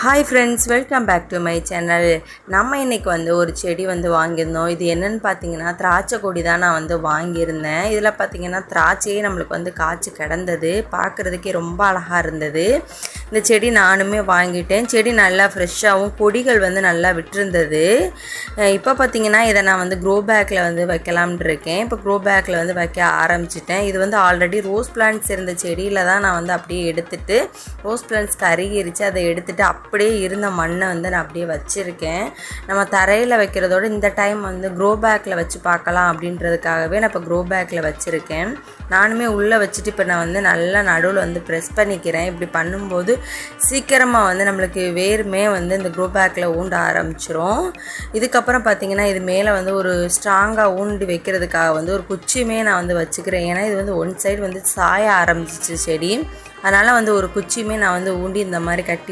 Hi friends, welcome back to my channel. நம்ம இன்றைக்கி ஒரு செடி வாங்கியிருந்தோம். இது என்னென்னு பார்த்தீங்கன்னா திராட்சை கொடி தான் நான் வாங்கியிருந்தேன். இதில் பார்த்தீங்கன்னா திராட்சையே நம்மளுக்கு காய்ச்சி கிடந்தது. பார்க்குறதுக்கே ரொம்ப அழகாக இருந்தது. இந்த செடி நானுமே வாங்கிட்டேன். செடி நல்லா ஃப்ரெஷ்ஷாகவும் கொடிகள் நல்லா விட்டுருந்தது. இப்போ பார்த்தீங்கன்னா இதை நான் க்ரோ பேக்கில் வைக்கலாம்னு இருக்கேன். இப்போ க்ரோ பேக்கில் வைக்க ஆரம்பிச்சிட்டேன். இது ஆல்ரெடி ரோஸ் பிளான்ட்ஸ் இருந்த செடியில் தான் நான் அப்படியே எடுத்துகிட்டு ரோஸ் பிளான்ட்ஸ் கருகிருச்சு. அதை எடுத்துகிட்டு அப்படியே இருந்த மண்ணை நான் அப்படியே வச்சுருக்கேன். நம்ம தரையில் வைக்கிறதோடு இந்த டைம் க்ரோ பேக்கில் வச்சு பார்க்கலாம் அப்படின்றதுக்காகவே நான் இப்போ க்ரோ பேக்கில் வச்சுருக்கேன். நானுமே உள்ளே வச்சுட்டு இப்போ நான் நல்லா நடுவில் ப்ரெஸ் பண்ணிக்கிறேன். இப்படி பண்ணும்போது சீக்கிரமாக நம்மளுக்கு வேறுமே இந்த க்ரோ பேக்கில் ஊண்ட ஆரம்பிச்சிரும். இதுக்கப்புறம் பார்த்திங்கன்னா இது மேலே ஒரு ஸ்ட்ராங்காக ஊண்டி வைக்கிறதுக்காக ஒரு குச்சியுமே நான் வச்சுக்கிறேன். ஏன்னா இது ஒன் சைடு சாய ஆரம்பிச்சிச்சு செடி. அதனால் ஒரு குச்சியுமே நான் ஊண்டி இந்த மாதிரி கட்டி